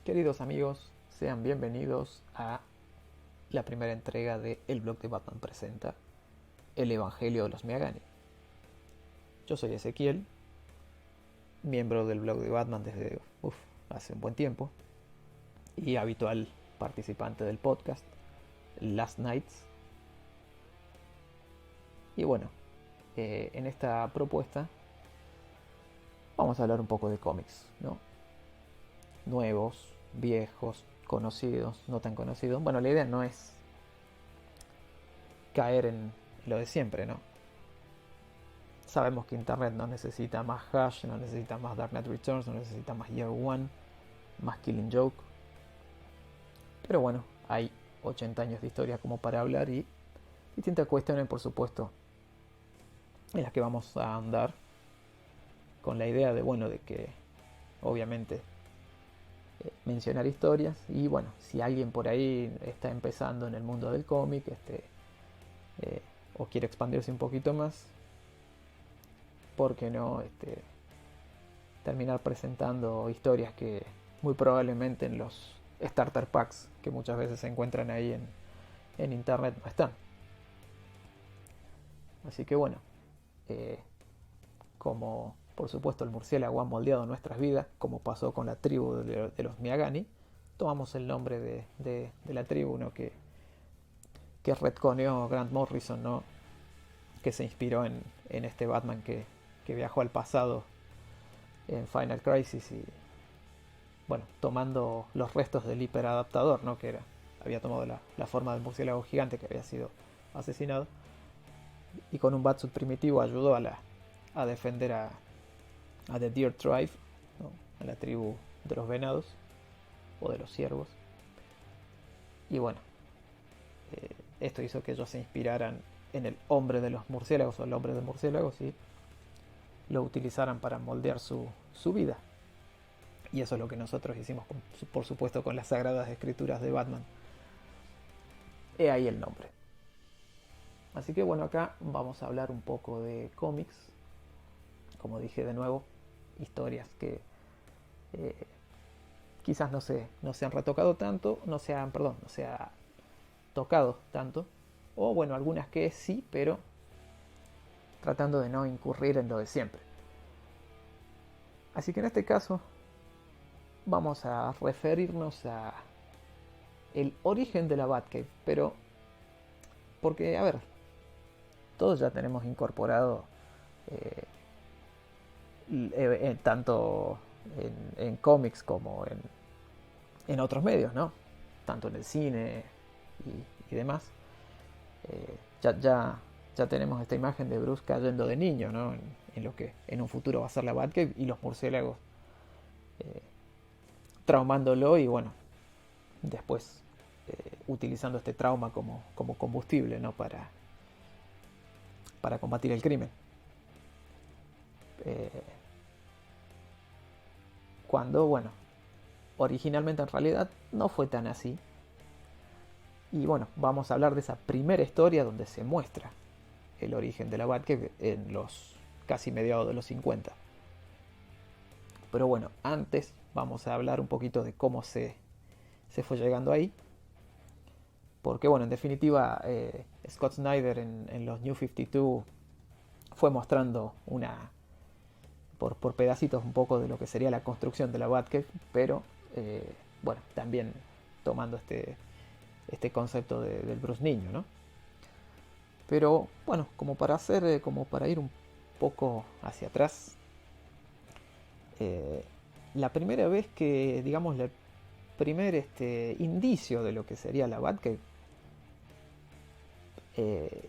Queridos amigos, sean bienvenidos a la primera entrega de El Blog de Batman presenta El Evangelio de los Miyagani. Yo soy Ezequiel, miembro del blog de Batman desde hace un buen tiempo y habitual participante del podcast Last Nights. Y bueno, en esta propuesta vamos a hablar un poco de cómics, ¿no? Nuevos, viejos, conocidos, no tan conocidos. Bueno, la idea no es caer en lo de siempre, ¿no? Sabemos que Internet no necesita más Hash, no necesita más Dark Knight Returns, no necesita más Year One, más Killing Joke. Pero bueno, hay 80 años de historia como para hablar y distintas cuestiones, por supuesto, en las que vamos a andar con la idea de que obviamente mencionar historias y bueno, si alguien por ahí está empezando en el mundo del cómic o quiere expandirse un poquito más, ¿por qué no terminar presentando historias que muy probablemente en los starter packs que muchas veces se encuentran ahí en internet no están? Así que bueno, como por supuesto el murciélago ha moldeado nuestras vidas, como pasó con la tribu de los Miyagani, tomamos el nombre de la tribu, ¿no? que retconeó Grant Morrison, ¿no? Que se inspiró en este Batman que viajó al pasado en Final Crisis y bueno, tomando los restos del hiperadaptador, ¿no? Había tomado la forma del murciélago gigante que había sido asesinado y con un Batsuit primitivo ayudó a defender a The Deer Tribe, ¿no? A la tribu de los venados o de los ciervos. Y bueno, esto hizo que ellos se inspiraran en el hombre de los murciélagos o el hombre de murciélagos y lo utilizaran para moldear su vida. Y eso es lo que nosotros hicimos, por supuesto, con las sagradas escrituras de Batman. He ahí el nombre. Así que bueno, acá vamos a hablar un poco de cómics. Como dije de nuevo, historias que quizás no se han retocado tanto, no se ha tocado tanto. O bueno, algunas que sí, pero tratando de no incurrir en lo de siempre. Así que en este caso vamos a referirnos a el origen de la Batcave, pero porque, a ver, todos ya tenemos incorporado tanto en cómics como en otros medios, ¿no? Tanto en el cine y demás. Eh, ya, ya, ya tenemos esta imagen de Bruce cayendo de niño, ¿no? En lo que en un futuro va a ser la Batcave y los murciélagos traumándolo y bueno, después utilizando este trauma como combustible, ¿no? Para combatir el crimen. Eh, Cuando, bueno, originalmente en realidad no fue tan así. Y bueno, vamos a hablar de esa primera historia donde se muestra el origen de la Batcave en los casi mediados de los 50. Pero bueno, antes vamos a hablar un poquito de cómo se fue llegando ahí. Porque bueno, en definitiva, Scott Snyder en los New 52 fue mostrando por pedacitos un poco de lo que sería la construcción de la Batcave, pero bueno, también tomando este concepto del Bruce niño, ¿no? Pero bueno, como para ir un poco hacia atrás, eh, la primera vez que, digamos, el primer indicio de lo que sería la Batcave, eh,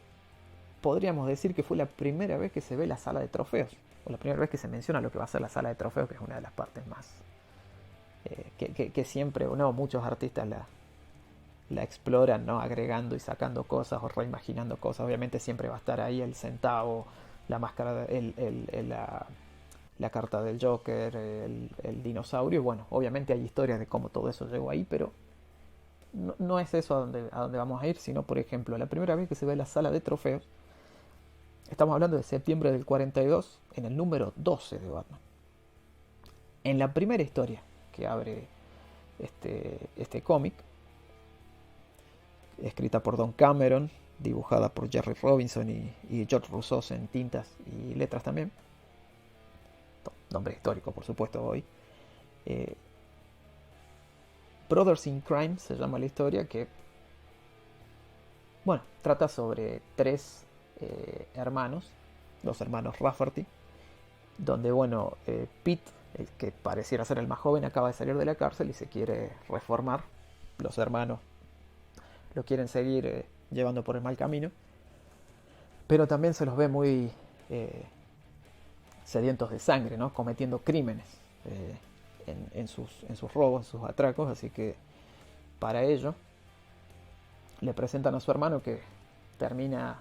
podríamos decir que fue la primera vez que se ve la sala de trofeos, o la primera vez que se menciona lo que va a ser la sala de trofeos, que es una de las partes más que siempre, no, muchos artistas la exploran, ¿no? Agregando y sacando cosas o reimaginando cosas. Obviamente siempre va a estar ahí el centavo, la máscara, la carta del Joker, el dinosaurio. Y bueno, obviamente hay historias de cómo todo eso llegó ahí, pero no es eso a donde vamos a ir, sino por ejemplo, la primera vez que se ve la sala de trofeos, estamos hablando de septiembre del 42, en el número 12 de Batman. En la primera historia que abre este cómic, escrita por Don Cameron, dibujada por Jerry Robinson y George Rousseau en tintas y letras también. Nombre histórico, por supuesto, hoy. Brothers in Crime se llama la historia, que, bueno, trata sobre tres hermanos, los hermanos Rafferty, donde, bueno, Pete, el que pareciera ser el más joven, acaba de salir de la cárcel y se quiere reformar. Los hermanos lo quieren seguir llevando por el mal camino, pero también se los ve muy sedientos de sangre, ¿no? Cometiendo crímenes en sus robos, en sus atracos, así que para ello le presentan a su hermano, que termina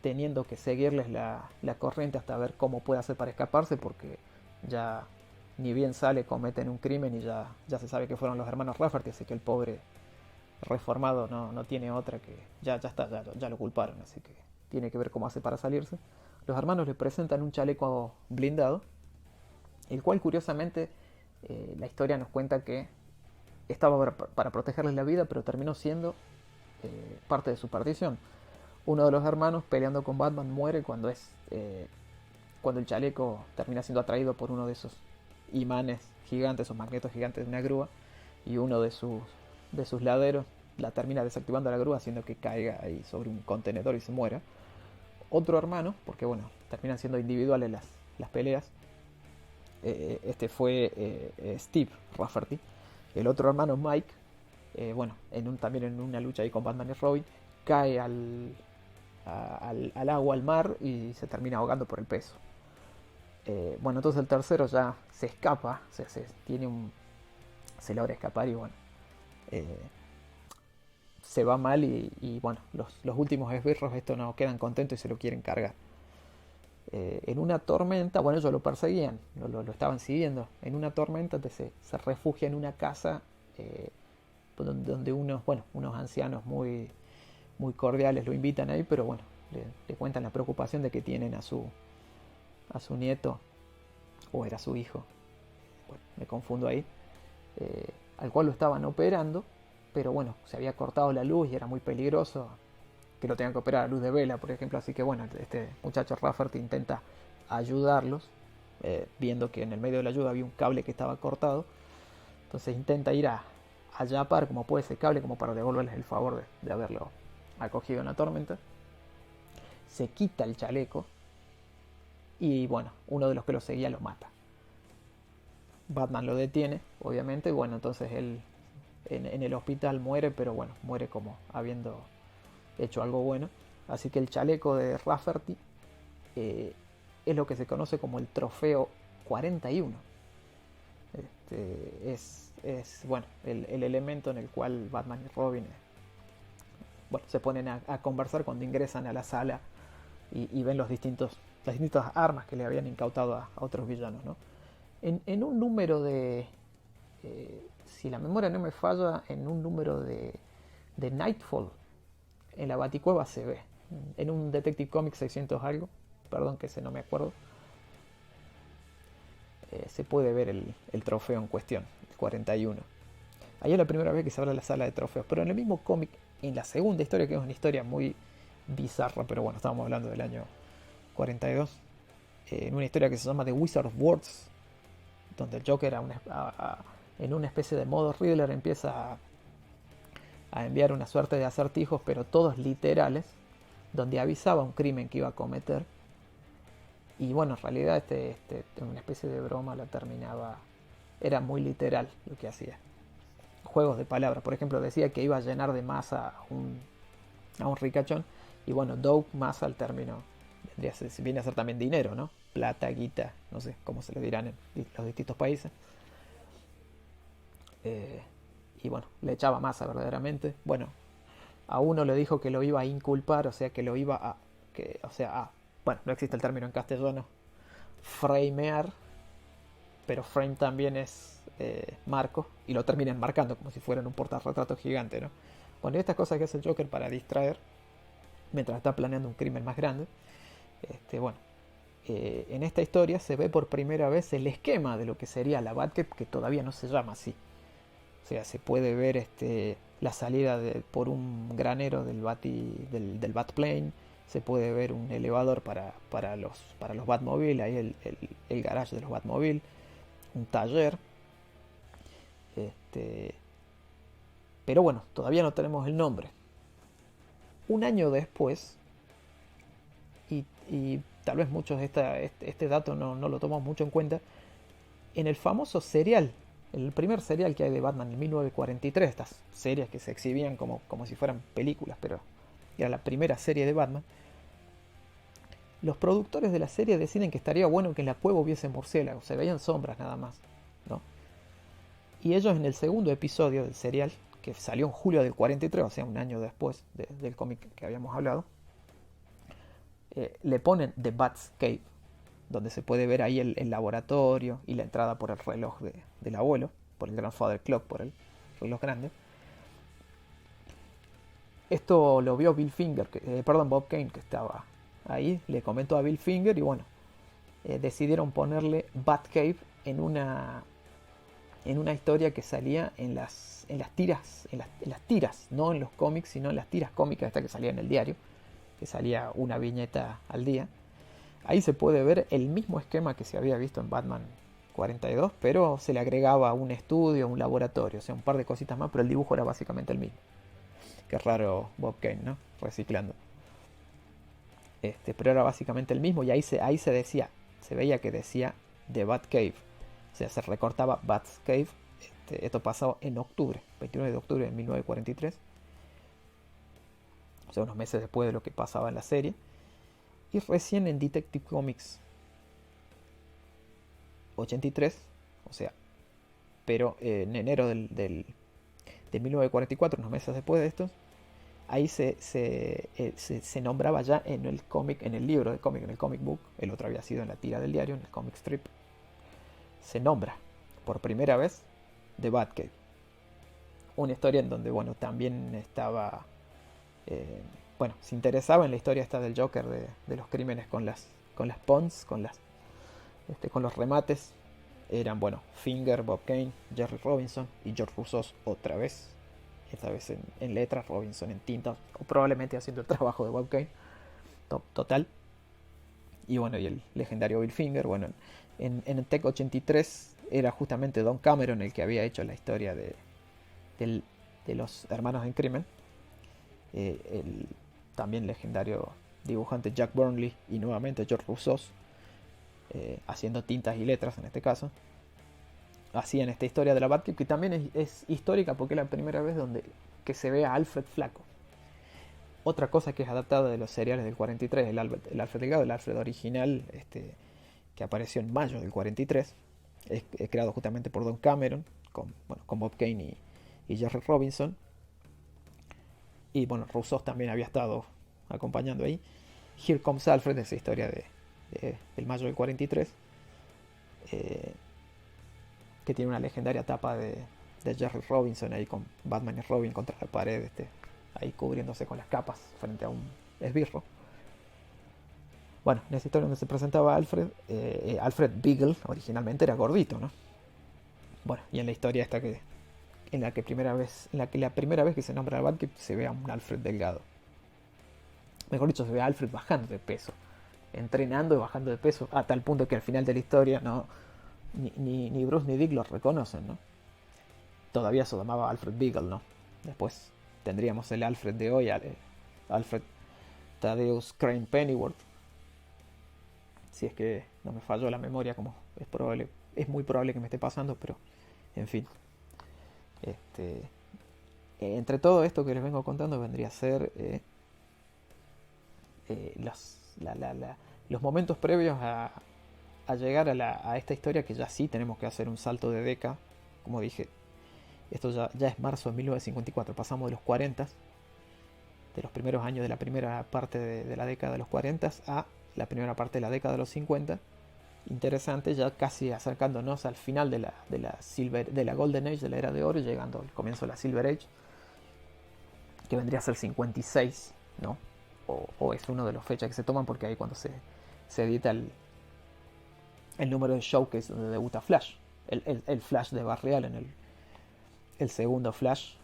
teniendo que seguirles la corriente hasta ver cómo puede hacer para escaparse, porque ya ni bien sale cometen un crimen y ya se sabe que fueron los hermanos Rafferty, así que el pobre reformado no tiene otra, que ya está, ya lo culparon, así que tiene que ver cómo hace para salirse. Los hermanos le presentan un chaleco blindado, el cual, curiosamente, la historia nos cuenta que estaba para protegerles la vida, pero terminó siendo parte de su perdición. Uno de los hermanos, peleando con Batman, muere cuando el chaleco termina siendo atraído por uno de esos imanes gigantes o magnetos gigantes de una grúa, y uno de sus laderos la termina desactivando la grúa, haciendo que caiga ahí sobre un contenedor y se muera. Otro hermano, porque bueno, terminan siendo individuales las peleas, fue Steve Rafferty. El otro hermano, Mike, también en una lucha ahí con Batman y Robin, cae al agua, al mar, y se termina ahogando por el peso. Entonces el tercero ya se escapa, se logra escapar, y bueno, se va mal, y bueno, los últimos esbirros esto no quedan contentos y se lo quieren cargar. En una tormenta, bueno, ellos lo perseguían, lo estaban siguiendo. En una tormenta se refugia en una casa donde unos ancianos muy, muy cordiales lo invitan ahí, pero bueno, le cuentan la preocupación de que tienen a su nieto, o era su hijo, bueno, me confundo ahí, al cual lo estaban operando, pero bueno, se había cortado la luz y era muy peligroso que lo tengan que operar a luz de vela, por ejemplo, así que bueno, este muchacho Rafferty intenta ayudarlos, viendo que en el medio de la ayuda había un cable que estaba cortado, entonces intenta ir allá para como puede ese cable, como para devolverles el favor de haberlo acogido en la tormenta. Se quita el chaleco y bueno, uno de los que lo seguía lo mata. Batman lo detiene, obviamente, bueno, entonces él en el hospital muere, pero bueno, muere como habiendo hecho algo bueno. Así que el chaleco de Rafferty es lo que se conoce como el trofeo 41. Es bueno, el elemento en el cual Batman y Robin se ponen a conversar cuando ingresan a la sala y ven las distintas armas que le habían incautado a otros villanos, ¿no? En un número de, si la memoria no me falla, en un número de Nightfall, en la Baticueva se ve, en un Detective Comics 600 algo, perdón que ese no me acuerdo, se puede ver el trofeo en cuestión, el 41. Ahí es la primera vez que se habla de la sala de trofeos, pero en el mismo cómic, en la segunda historia, que es una historia muy bizarra, pero bueno, estábamos hablando del año 42, en una historia que se llama The Wizard of Words, donde el Joker en una especie de modo Riddler empieza a enviar una suerte de acertijos, pero todos literales, donde avisaba un crimen que iba a cometer. Y bueno, en realidad una especie de broma la terminaba, era muy literal lo que hacía. Juegos de palabras, por ejemplo, decía que iba a llenar de masa a un ricachón, y bueno, dope, masa, al término viene a ser también dinero, ¿no? Plata, guita, no sé cómo se le dirán en los distintos países. Y bueno, le echaba masa verdaderamente. Bueno, a uno le dijo que lo iba a inculpar, o sea, que lo iba bueno, no existe el término en castellano, framear, pero frame también es marco, y lo terminan marcando como si fueran un portarretrato gigante, ¿no? Bueno, estas cosas que hace el Joker para distraer mientras está planeando un crimen más grande. En esta historia se ve por primera vez el esquema de lo que sería la Batcave, que todavía no se llama así. O sea, se puede ver la salida por un granero del Batplane, se puede ver un elevador para los Batmobile, ahí el garage de los Batmobile, un taller. Este, pero bueno, todavía no tenemos el nombre. Un año después, y tal vez muchos de este dato no lo tomamos mucho en cuenta, en el famoso serial, el primer serial que hay de Batman en 1943, estas series que se exhibían como si fueran películas, pero era la primera serie de Batman, los productores de la serie deciden que estaría bueno que en la cueva hubiese murciélagos, se veían sombras nada más, ¿no? Y ellos en el segundo episodio del serial, que salió en julio del 43, o sea, un año después del cómic que habíamos hablado, le ponen The Bat's Cave, donde se puede ver ahí el laboratorio y la entrada por el reloj del abuelo, por el Grandfather Clock, por el reloj grande. Esto lo vio Bob Kane, que estaba ahí, le comentó a Bill Finger y bueno, decidieron ponerle Batcave en una historia que salía en las tiras, no en los cómics, sino en las tiras cómicas esta que salía en el diario, que salía una viñeta al día. Ahí se puede ver el mismo esquema que se había visto en Batman 42, pero se le agregaba un estudio, un laboratorio, o sea, un par de cositas más, pero el dibujo era básicamente el mismo. Qué raro Bob Kane, ¿no? Reciclando. Pero era básicamente el mismo y ahí se decía, se veía que decía The Batcave. O sea, se recortaba Bat's Cave. Esto pasó en octubre, 29 de octubre de 1943. O sea, unos meses después de lo que pasaba en la serie. Y recién en Detective Comics 83, o sea, pero en enero de 1944, unos meses después de esto, ahí se nombraba ya en el cómic, en el libro de cómic, en el comic book, el otro había sido en la tira del diario, en el comic strip, se nombra por primera vez The Batcave. Una historia en donde, bueno, también estaba, se interesaba en la historia esta del Joker de los crímenes con las puns, con los remates. Eran, bueno, Finger, Bob Kane, Jerry Robinson y George Russo otra vez. Esta vez en letras, Robinson en tinta, o probablemente haciendo el trabajo de Bob Kane. Total. Y bueno, y el legendario Bill Finger. Bueno, en Tech 83 era justamente Don Cameron el que había hecho la historia de los hermanos en crimen. El también legendario dibujante Jack Burnley y nuevamente George Russo, haciendo tintas y letras en este caso. Hacían esta historia de la Batcave, que también es histórica porque es la primera vez que se ve a Alfred flaco. Otra cosa que es adaptada de los seriales del 43, el Alfred Delgado, el Alfred original, que apareció en mayo del 43, es creado justamente por Don Cameron, con Bob Kane y Jerry Robinson. Y bueno, Rousseau también había estado acompañando ahí. Here Comes Alfred, esa historia del mayo del 43, que tiene una legendaria tapa de Jerry Robinson ahí con Batman y Robin contra la pared, ahí cubriéndose con las capas frente a un esbirro. Bueno, en esa historia donde se presentaba Alfred Beagle originalmente era gordito, ¿no? Bueno, y en la historia esta en la primera vez que se nombra al Batcave se ve a un Alfred delgado. Mejor dicho, se ve a Alfred bajando de peso, entrenando y bajando de peso, a tal punto que al final de la historia ni Bruce ni Dick lo reconocen, ¿no? Todavía se llamaba Alfred Beagle, ¿no? Después tendríamos el Alfred de hoy, Alfred Thaddeus Crane Pennyworth, si es que no me falló la memoria, como es muy probable que me esté pasando, pero en fin. Entre todo esto que les vengo contando vendría a ser los momentos previos a llegar a esta historia, que ya sí tenemos que hacer un salto de década. Como dije, esto ya es marzo de 1954, pasamos de los 40, de los primeros años de la primera parte de la década de los 40 a la primera parte de la década de los 50. Interesante, ya casi acercándonos al final de la Golden Age, de la Era de Oro, llegando al comienzo de la Silver Age, que vendría a ser 56, ¿no? O es uno de los fechas que se toman porque ahí cuando se edita el número de Showcase donde debuta Flash, el Flash de Barry Allen, el segundo Flash.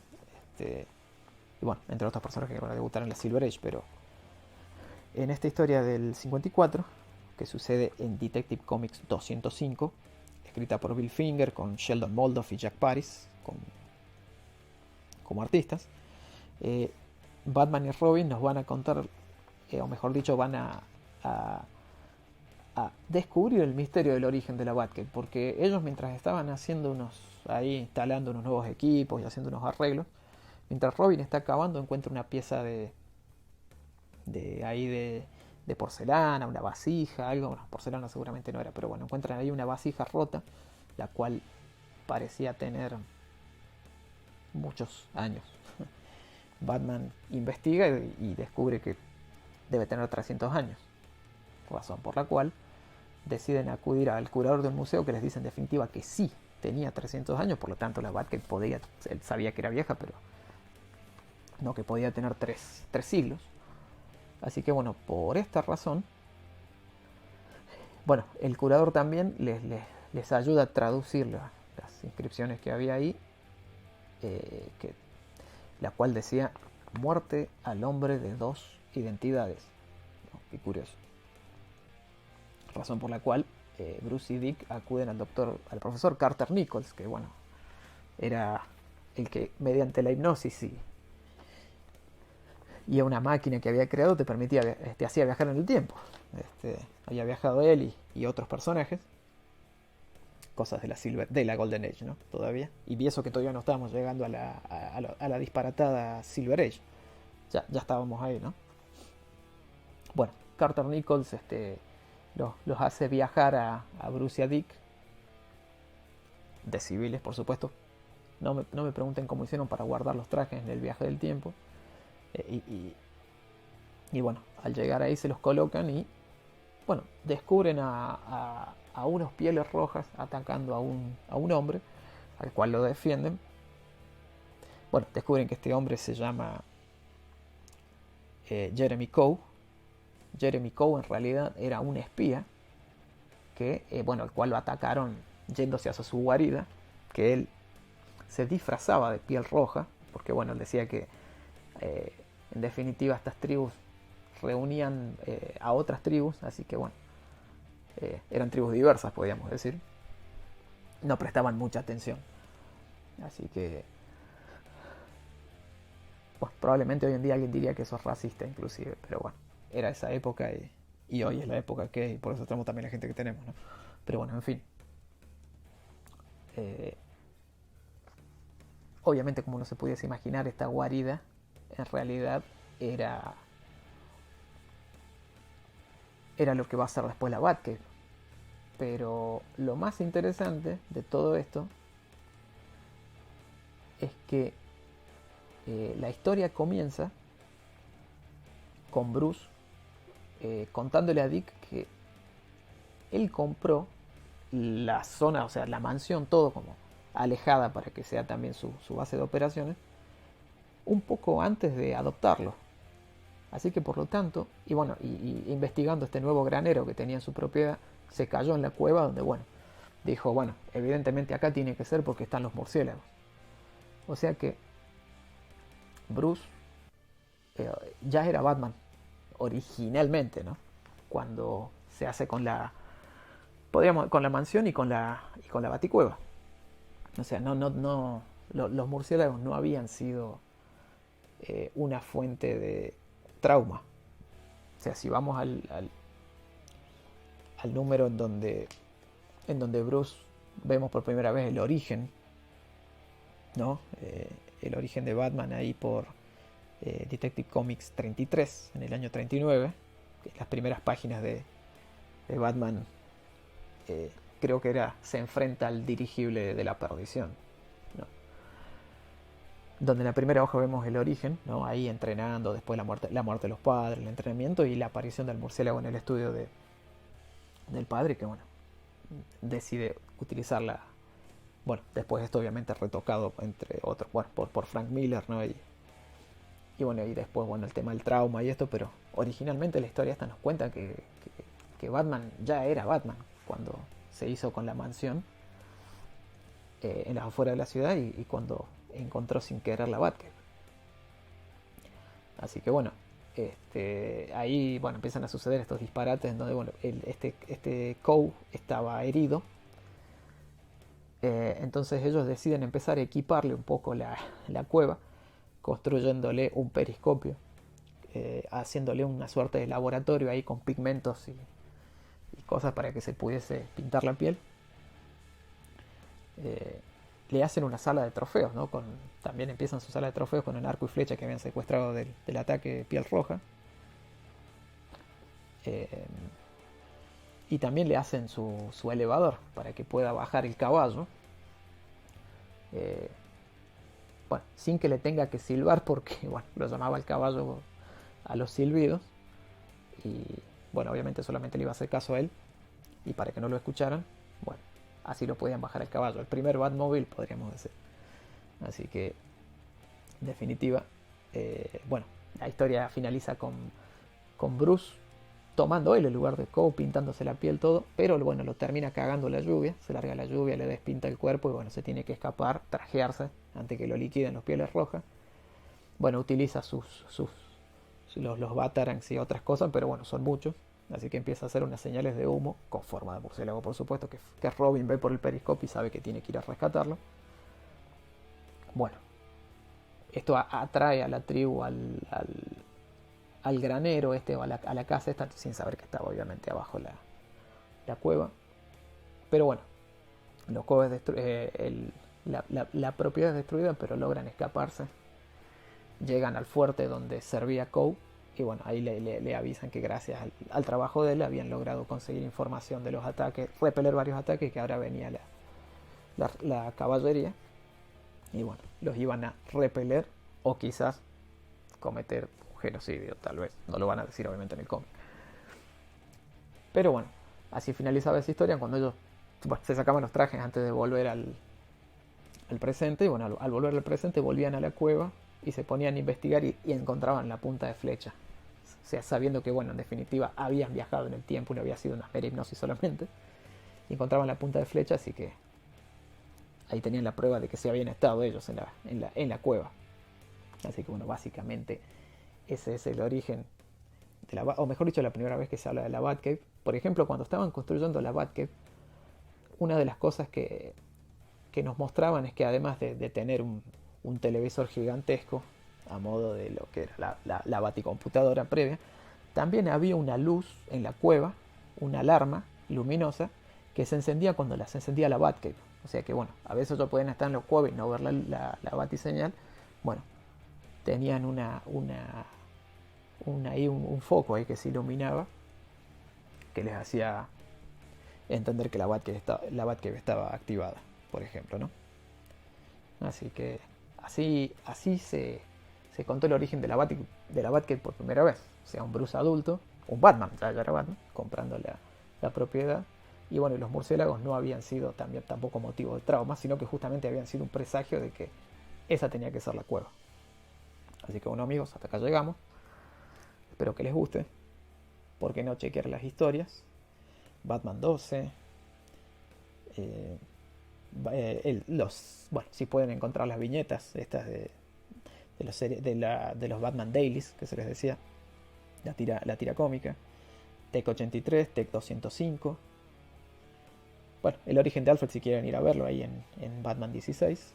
Y bueno, entre otros personajes que van a debutar en la Silver Age, pero en esta historia del 54, que sucede en Detective Comics 205, escrita por Bill Finger, con Sheldon Moldoff y Jack Paris como artistas, Batman y Robin nos van a contar, o mejor dicho, van a descubrir el misterio del origen de la Batcave, porque ellos, mientras estaban ahí instalando unos nuevos equipos y haciendo unos arreglos, mientras Robin está cavando, encuentra una pieza de porcelana, una vasija, algo, bueno, porcelana seguramente no era, pero bueno, encuentran ahí una vasija rota, la cual parecía tener muchos años. Batman investiga y descubre que debe tener 300 años, razón por la cual deciden acudir al curador del museo, que les dice en definitiva que sí tenía 300 años, por lo tanto la Batcave él sabía que era vieja, pero no que podía tener 3 siglos. Así que bueno, por esta razón, bueno, el curador también les ayuda a traducir las inscripciones que había ahí, la cual decía: muerte al hombre de 2 identidades. ¿No? Qué curioso. Razón por la cual Bruce y Dick acuden al profesor Carter Nichols, que bueno, era el que mediante la hipnosis y a una máquina que había creado te hacía viajar en el tiempo. Había viajado él y otros personajes, cosas de la Golden Age, ¿no? Todavía. Y eso que todavía no estábamos llegando a la disparatada Silver Age. Ya estábamos ahí, ¿no? Bueno, Carter Nichols los hace viajar a Bruce y a Dick, de civiles, por supuesto. No me pregunten cómo hicieron para guardar los trajes en el viaje del tiempo. Y bueno, al llegar ahí se los colocan y bueno, descubren a unos pieles rojas atacando a un hombre, al cual lo defienden. Bueno, descubren que este hombre se llama Jeremy Coe. Jeremy Coe en realidad era un espía que, bueno, el cual lo atacaron yéndose hacia su guarida, que él se disfrazaba de piel roja, porque bueno, él decía que en definitiva estas tribus reunían a otras tribus, así que bueno, eran tribus diversas, podríamos decir. No prestaban mucha atención. Así que bueno, probablemente hoy en día alguien diría que eso es racista inclusive, pero bueno, era esa época y hoy es la época que es, y por eso tenemos también la gente que tenemos, ¿no? Pero bueno, en fin. Obviamente, como no se pudiese imaginar, esta guarida en realidad era lo que va a ser después la Batcave. Pero lo más interesante de todo esto es que la historia comienza con Bruce contándole a Dick que él compró la zona, o sea, la mansión, todo como alejada para que sea también su base de operaciones, un poco antes de adoptarlo. Así que por lo tanto, y bueno, y investigando este nuevo granero que tenía en su propiedad, se cayó en la cueva donde, bueno, dijo, bueno, evidentemente acá tiene que ser porque están los murciélagos. O sea que Bruce ya era Batman originalmente, ¿no? Cuando se hace con la mansión y con la baticueva. O sea, los murciélagos no habían sido una fuente de trauma. O sea, si vamos al número en donde Bruce vemos por primera vez el origen, ¿no? El origen de Batman ahí por Detective Comics 33 en el año 39, las primeras páginas de Batman, creo que se enfrenta al dirigible de la perdición, ¿no? Donde en la primera hoja vemos el origen, ¿no? Ahí entrenando, después la muerte de los padres, el entrenamiento y la aparición del murciélago en el estudio del padre, que bueno, decide utilizarla. Bueno, después esto obviamente retocado entre otros, bueno, por Frank Miller, ¿no? Y bueno, y después, bueno, el tema del trauma y esto, pero originalmente la historia esta nos cuenta que Batman ya era Batman cuando se hizo con la mansión. en las afueras de la ciudad y cuando encontró sin querer la Batcave. Así que bueno, ahí bueno, empiezan a suceder estos disparates en donde bueno, este Coe estaba herido. Entonces ellos deciden empezar a equiparle un poco la cueva, construyéndole un periscopio, haciéndole una suerte de laboratorio ahí con pigmentos y cosas para que se pudiese pintar la piel. Le hacen una sala de trofeos, ¿no? También empiezan su sala de trofeos con el arco y flecha que habían secuestrado del ataque de Piel Roja. Y también le hacen su elevador para que pueda bajar el caballo. Bueno, sin que le tenga que silbar porque bueno, lo llamaba el caballo a los silbidos. Y bueno, obviamente solamente le iba a hacer caso a él. Y para que no lo escucharan, bueno, así lo podían bajar el caballo. El primer Batmóvil, podríamos decir. Así que, en definitiva, bueno, la historia finaliza con Bruce tomando él el lugar de Coe, pintándose la piel todo, pero bueno, lo termina cagando la lluvia, se larga la lluvia, le despinta el cuerpo y bueno, se tiene que escapar, trajearse antes que lo liquiden los Pieles Rojas. Bueno, utiliza los Batarangs y otras cosas, pero bueno, son muchos, así que empieza a hacer unas señales de humo, con forma de murciélago por supuesto, que Robin ve por el periscopio y sabe que tiene que ir a rescatarlo. Bueno, esto atrae a la tribu al granero o a la casa esta, sin saber que estaba obviamente abajo la cueva. Pero bueno, los Coes la propiedad es destruida, pero logran escaparse. Llegan al fuerte donde servía Coe y bueno, ahí le avisan que gracias al trabajo de él habían logrado conseguir información de los ataques, repeler varios ataques, que ahora venía la caballería y bueno, los iban a repeler o quizás cometer un genocidio, tal vez. No lo van a decir obviamente en el cómic. Pero bueno, así finalizaba esa historia cuando ellos se sacaban los trajes antes de volver al presente. Y bueno, al volver al presente volvían a la cueva y se ponían a investigar y encontraban la punta de flecha. O sea, sabiendo que bueno, en definitiva habían viajado en el tiempo y no había sido una mera hipnosis solamente. Y encontraban la punta de flecha, así que ahí tenían la prueba de que sí habían estado ellos en la cueva. Así que bueno, básicamente ese es el origen de o mejor dicho, la primera vez que se habla de la Batcave. Por ejemplo, cuando estaban construyendo la Batcave, una de las cosas que nos mostraban es que además de tener un televisor gigantesco a modo de lo que era la baticomputadora previa, también había una luz en la cueva, una alarma luminosa que se encendía cuando se encendía la Batcave. O sea que bueno, a veces ellos podían estar en la cueva y no ver la batiseñal. Bueno, tenían un foco ahí que se iluminaba, que les hacía entender que la Batcave estaba activada, por ejemplo, ¿no? Así que así se contó el origen de la Batcave por primera vez. O sea, un Bruce adulto, un Batman, ya era Batman, comprando la propiedad. Y bueno, los murciélagos no habían sido tampoco motivo de trauma, sino que justamente habían sido un presagio de que esa tenía que ser la cueva. Así que bueno, amigos, hasta acá llegamos. Espero que les guste. ¿Por qué no chequear las historias? Batman 12. Bueno, si pueden encontrar las viñetas estas de los Batman Dailies, que se les decía, la tira cómica. Tech 83, Tech 205. Bueno, el origen de Alfred, si quieren ir a verlo ahí en Batman 16.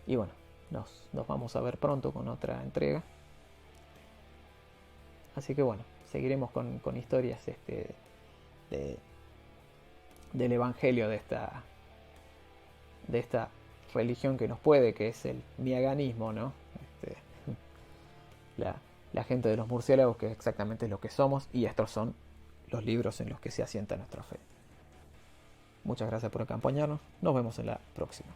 Y bueno, nos vamos a ver pronto con otra entrega. Así que bueno, seguiremos con historias del evangelio de esta religión que nos puede, que es el miaganismo, ¿no? La gente de los murciélagos, que exactamente es lo que somos, y estos son los libros en los que se asienta nuestra fe. Muchas gracias por acompañarnos, nos vemos en la próxima.